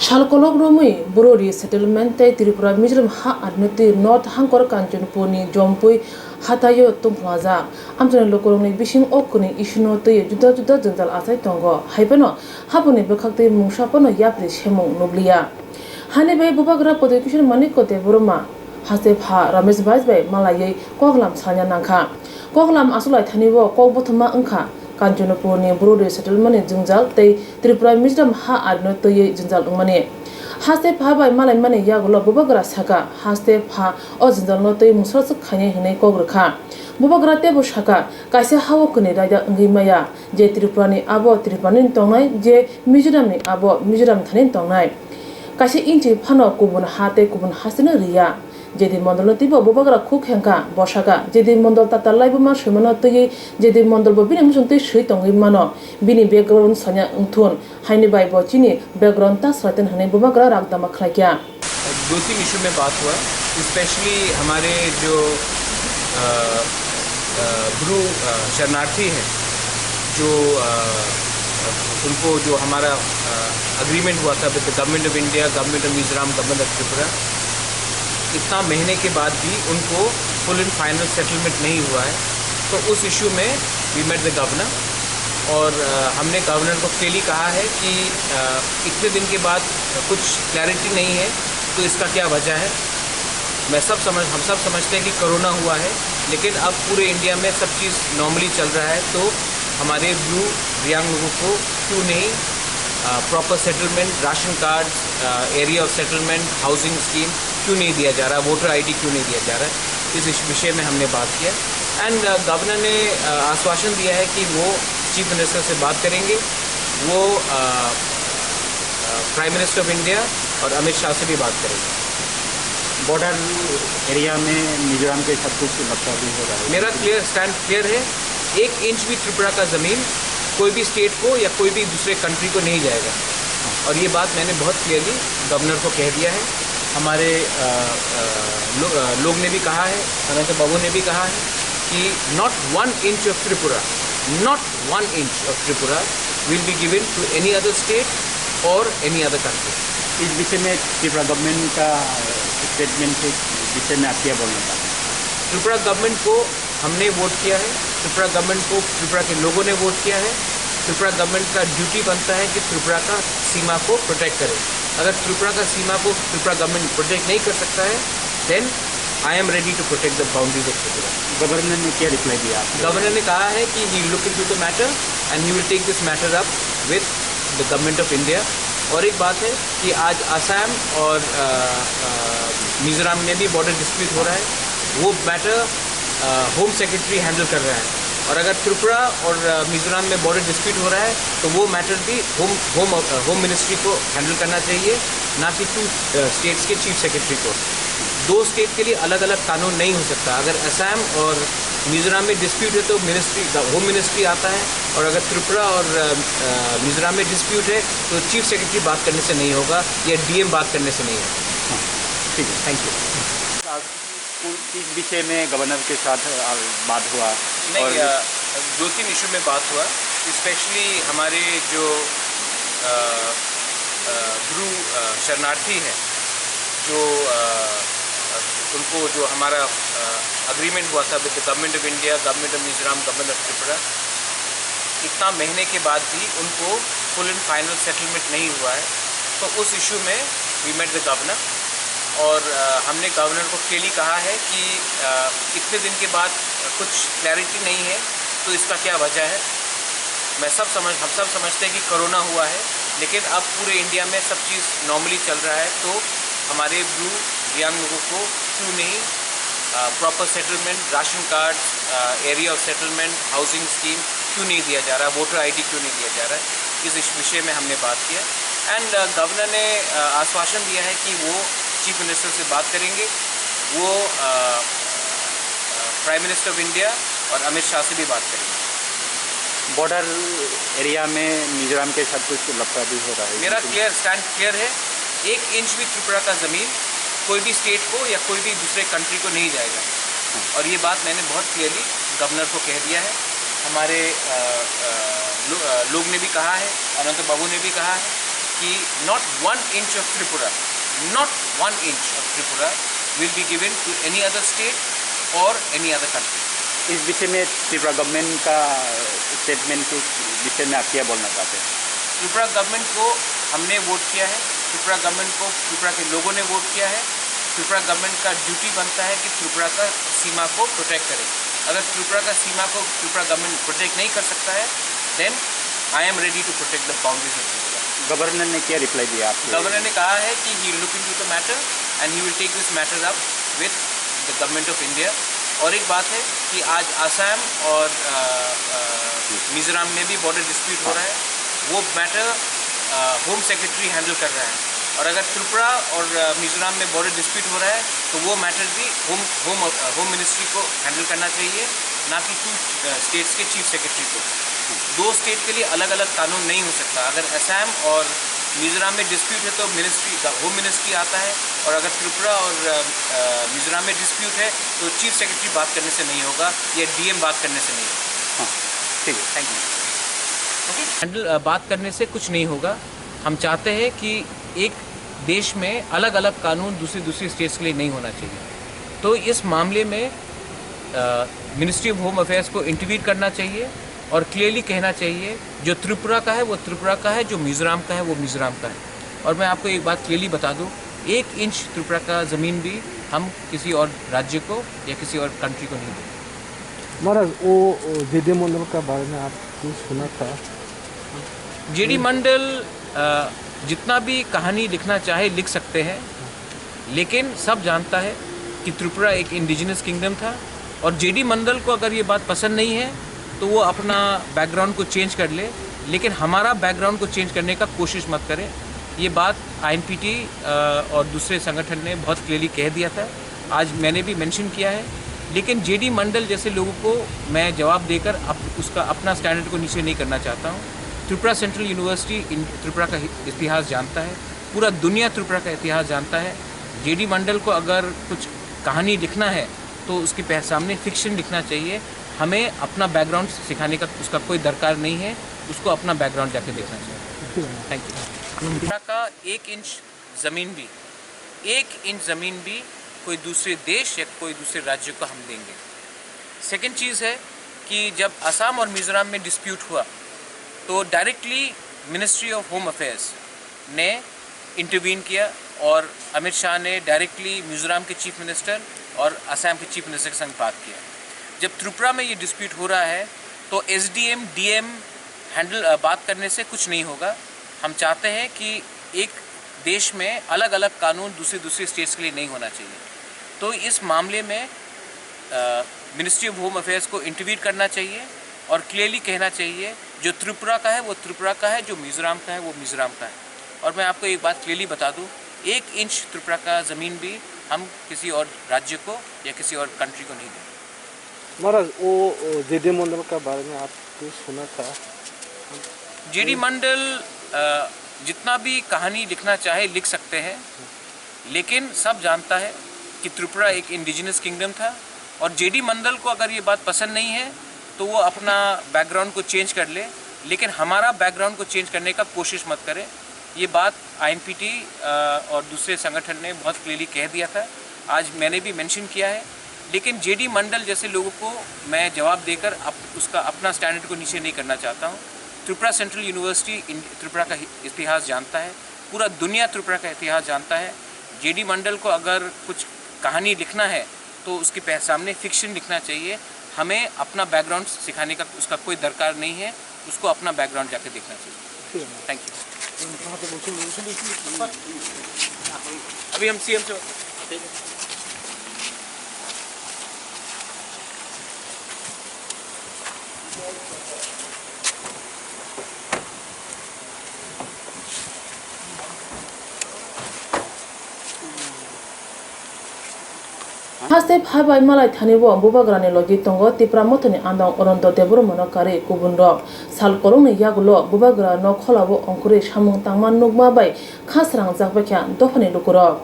Shalkolog Romi, Burori settlement Tripura Mizuram Ha Adnati North Hankor Kanchanpuni, Jompui, Hatayo Tumplaza, Amton Lokoloni Bishing Okuni, Ishino Juda Jantal Asai Tongo, Hypeno, Haponi Bekakti Mushapono Yapris Hemo Noblia. Hanebe Bubagra Protection Maniko de Burma, Hasep Ha, Rames Bazbe, Malay, Koglam Sanya Nanka, Koglam Asulai Tanivo, Kobotama Unka. Kanchanpuni Burori settlement Junjal, they Tripura Mizuram Ha Adnati Junjal Umane. Haste Pa by Malay Mani Yagulo Bubagra Saka, Haste Pa, Ozindal Note Musas Kanye Hene Kograka. Bubagra Tebo Shaka, Kaisa Hawokuni Raja Ngimaya, J Tripurani Abo Tripanin Tongai, J Mizurami Abo Mizuram Tanin Tongai. Kasi Inchi Pano Kubun Hate Kubun Hasina Ria. Jadi mondol tiba bubagra kuk hengka bosaka jadi mondol tata laibu ma shimano tuyi jadi mondol bo bini musunti shui tongi mano bini background sanya untun haini bai bo chini background ta सरातन हने बुबाग्रा रागदामा खलाकिया दो तीन issue में बात हुआ specially हमारे जो Bru शरणार्थी हैं जो उनको जो हमारा एग्रीमेंट हुआ था with the government of India government of Mizoram government of Tripura इतना महीने के बाद भी उनको फुल एंड फाइनल सेटलमेंट नहीं हुआ है तो उस इशू में वी मेट द गवर्नर और हमने गवर्नर को क्लियरली कहा है कि इतने दिन के बाद कुछ क्लैरिटी नहीं है तो इसका क्या वजह है हम सब समझते हैं कि कोरोना हुआ है लेकिन अब पूरे इंडिया में सब चीज़ नॉर्मली चल रहा है तो हमारे ब्लू रियांग लोगों को क्यों नहीं proper settlement ration card area of settlement housing scheme क्यों नहीं दिया जा रहा वोटर आईडी क्यों नहीं दिया जा रहा है इस विषय में हमने बात किया एंड गवर्नर ने आश्वासन दिया है कि वो चीफ मिनिस्टर से बात करेंगे वो प्राइम मिनिस्टर ऑफ इंडिया और अमित शाह से भी बात करेंगे बॉर्डर एरिया में मिजोरम के सब कुछ लगता भी हो रहा है मेरा स्टैंड क्लियर है 1 इंच भी त्रिपुरा का ज़मीन कोई भी स्टेट को या कोई भी दूसरे कंट्री को नहीं जाएगा और ये बात मैंने बहुत क्लियरली गवर्नर को कह दिया है हमारे लोग ने भी कहा है अनंत बाबू ने भी कहा है कि not 1 inch of Tripura will be given to any other state और एनी अदर कंट्री इस विषय में त्रिपुरा गवर्नमेंट का स्टेटमेंट के विषय में आप क्या बोलना चाहते हैं त्रिपुरा गवर्नमेंट को हमने वोट किया है त्रिपुरा गवर्नमेंट को त्रिपुरा के लोगों ने वोट किया है त्रिपुरा गवर्नमेंट का ड्यूटी बनता है कि त्रिपुरा का सीमा को प्रोटेक्ट करे अगर त्रिपुरा का सीमा को त्रिपुरा गवर्नमेंट प्रोटेक्ट नहीं कर सकता है then I am ready to protect the boundaries of Tripura governor ने क्या रिप्लाई दिया गवर्नर ने कहा है कि he look into the matter and he will take this matter up with the government of India और एक बात है कि आज असम और मिजोरम में भी बॉर्डर डिस्प्यूट हो रहा है वो मैटर होम सेक्रेटरी हैंडल कर रहा है और अगर त्रिपुरा और मिजोरम में बॉर्डर डिस्प्यूट हो रहा है तो वो मैटर भी होम मिनिस्ट्री को हैंडल करना चाहिए ना कि 2 स्टेट्स के चीफ सेक्रेटरी को 2 स्टेट के लिए अलग अलग कानून नहीं हो सकता अगर असम और मिजोरम में डिस्प्यूट है तो होम मिनिस्ट्री आता है और अगर त्रिपुरा और मिजोरम में डिस्प्यूट है तो चीफ सेक्रेटरी बात करने से नहीं होगा या डीएम बात करने से नहीं होगा ठीक है थैंक यू इस विषय में गवर्नर के साथ बात हुआ नहीं 2-3 इशू में बात हुआ स्पेशली हमारे जो ब्रू शरणार्थी हैं जो उनको जो हमारा एग्रीमेंट हुआ था with the government of India government of Mizoram government of Tripura इतना महीने के बाद भी उनको फुल एंड फाइनल सेटलमेंट नहीं हुआ है तो उस इशू में वी मेट द गवर्नर और हमने गवर्नर को क्लियरली कहा है कि इतने दिन के बाद कुछ क्लैरिटी नहीं है तो इसका क्या वजह है हम सब समझते हैं कि कोरोना हुआ है लेकिन अब पूरे इंडिया में सब चीज़ नॉर्मली चल रहा है तो हमारे ब्लू रियांग लोगों को क्यों नहीं proper settlement ration card area of settlement housing scheme क्यों नहीं दिया जा रहा वोटर आईडी क्यों नहीं दिया जा रहा है इस विषय में हमने बात किया एंड गवर्नर ने आश्वासन दिया है कि वो चीफ मिनिस्टर से बात करेंगे वो प्राइम मिनिस्टर ऑफ इंडिया और अमित शाह से भी बात करेंगे बॉर्डर एरिया में मिजोरम के साथ कुछ लगता भी हो रहा है मेरा स्टैंड क्लियर है 1 इंच भी त्रिपुरा का ज़मीन कोई भी स्टेट को या कोई भी दूसरे कंट्री को नहीं जाएगा और ये बात मैंने बहुत क्लियरली गवर्नर को कह दिया है हमारे लोग ने भी कहा है अनंत बाबू ने भी कहा है कि not 1 inch of Tripura will be given to any other state or any other country. इस विषय में त्रिपुरा गवर्नमेंट का स्टेटमेंट के विषय में आप क्या बोलना चाहते हैं? त्रिपुरा गवर्नमेंट को हमने वोट किया है, त्रिपुरा गवर्नमेंट को त्रिपुरा के लोगों ने वोट किया है। त्रिपुरा गवर्नमेंट का ड्यूटी बनता है कि त्रिपुरा का सीमा को प्रोटेक्ट करे। अगर त्रिपुरा का सीमा को त्रिपुरा गवर्नमेंट प्रोटेक्ट नहीं कर सकता है, then I am ready to protect the boundaries of Tripura. Governor ने क्या रिप्लाई दिया आपको? गवर्नर ने कहा है कि he look into the matter and he will take this matter up with the government of India. और एक बात है कि आज आसाम और मिजोरम में भी बॉर्डर डिस्प्यूट हो रहा है, वो मैटर होम सेक्रेटरी हैंडल कर रहा है। और अगर त्रिपुरा और मिजोरम में बॉर्डर डिस्प्यूट हो रहा है तो वो मैटर भी होम मिनिस्ट्री को हैंडल करना चाहिए, ना कि 2 स्टेट्स के चीफ सेक्रेटरी को। 2 स्टेट के लिए अलग अलग कानून नहीं हो सकता। अगर असम और मिजोरम में डिस्प्यूट है तो होम मिनिस्ट्री आता है, और अगर त्रिपुरा और मिजोरम में डिस्प्यूट है तो चीफ सेक्रेटरी बात करने से नहीं होगा या डीएम बात करने से नहीं होगा। हाँ, ठीक है, थैंक यू। हैंडल बात करने से कुछ नहीं होगा। हम चाहते हैं कि एक देश में अलग अलग कानून दूसरी स्टेट्स के लिए नहीं होना चाहिए। तो इस मामले में मिनिस्ट्री ऑफ होम अफेयर्स को इंटरवीन करना चाहिए और क्लियरली कहना चाहिए जो त्रिपुरा का है वो त्रिपुरा का है, जो मिजोरम का है वो मिजोरम का है। और मैं आपको एक बात क्लियरली बता दूं, 1 इंच त्रिपुरा का ज़मीन भी हम किसी और राज्य को या किसी और कंट्री को नहीं देंगे। महाराज वो जेडी मंडल का बारे में आपको सुना था? जेडी मंडल जितना भी कहानी लिखना चाहे लिख सकते हैं, लेकिन सब जानता है कि त्रिपुरा एक इंडिजिनस किंगडम था। और जेडी मंडल को अगर ये बात पसंद नहीं है तो वो अपना बैकग्राउंड को चेंज कर ले, लेकिन हमारा बैकग्राउंड को चेंज करने का कोशिश मत करें। ये बात INPT और दूसरे संगठन ने बहुत क्लियरली कह दिया था, आज मैंने भी मेंशन किया है। लेकिन जेडी मंडल जैसे लोगों को मैं जवाब देकर उसका अपना स्टैंडर्ड को नीचे नहीं करना चाहता हूँ। त्रिपुरा सेंट्रल यूनिवर्सिटी त्रिपुरा का इतिहास जानता है, पूरा दुनिया त्रिपुरा का इतिहास जानता है। जेडी मंडल को अगर कुछ कहानी लिखना है तो उसके सामने फिक्शन लिखना चाहिए। हमें अपना बैकग्राउंड सिखाने का उसका कोई दरकार नहीं है, उसको अपना बैकग्राउंड जाके देखना चाहिए। Thank you. त्रिपुरा का 1 इंच ज़मीन भी कोई दूसरे देश या कोई दूसरे राज्य को हम देंगे। सेकेंड चीज़ है कि जब असम और मिजोरम में डिस्प्यूट हुआ तो directly ministry of home affairs ने इंटरवीन किया और अमित शाह ने डायरेक्टली मिजोरम के चीफ मिनिस्टर और असम के चीफ मिनिस्टर के संग बात किया। जब त्रिपुरा में ये डिस्प्यूट हो रहा है तो SDM DM बात करने से कुछ नहीं होगा। हम चाहते हैं कि एक देश में अलग अलग कानून दूसरी स्टेट्स के लिए नहीं होना चाहिए। तो इस मामले में मिनिस्ट्री ऑफ होम अफेयर्स को इंटरवीन करना चाहिए और क्लियरली कहना चाहिए जो त्रिपुरा का है वो त्रिपुरा का है, जो मिजोरम का है वो मिजोरम का है। और मैं आपको एक बात क्लियरली बता दूं, 1 इंच त्रिपुरा का ज़मीन भी हम किसी और राज्य को या किसी और कंट्री को नहीं देंगे। महाराज वो जेडी मंडल का बारे में आपको सुना था? जेडी मंडल जितना भी कहानी लिखना चाहे लिख सकते हैं, लेकिन सब जानता है कि त्रिपुरा एक इंडिजिनस किंगडम था। और जेडी मंडल को अगर ये बात पसंद नहीं है तो वो अपना बैकग्राउंड को चेंज कर ले, लेकिन हमारा बैकग्राउंड को चेंज करने का कोशिश मत करें। ये बात INPT और दूसरे संगठन ने बहुत क्लियरली कह दिया था, आज मैंने भी मेंशन किया है। लेकिन जेडी मंडल जैसे लोगों को मैं जवाब देकर उसका अपना स्टैंडर्ड को नीचे नहीं करना चाहता हूँ। त्रिपुरा सेंट्रल यूनिवर्सिटी त्रिपुरा का इतिहास जानता है, पूरा दुनिया त्रिपुरा का इतिहास जानता है। जेडी मंडल को अगर कुछ कहानी लिखना है तो उसके सामने फिक्शन लिखना चाहिए। हमें अपना बैकग्राउंड सिखाने का उसका कोई दरकार नहीं है, उसको अपना बैकग्राउंड जाके देखना चाहिए। Thank you. अभी हम CM से हास्ते भाई मालाय थानिबो बुबाग्रानि लगी तंगो तिप्रा मथनि आंदां अरन्द देबरो मनकारि गुबुन रक साल कलंनि यागुलो बुबाग्रा न खलाबो अंकुरे सामुं तांमान नुगमा बाय खासरां जागबाख्या दफानि लुकुरक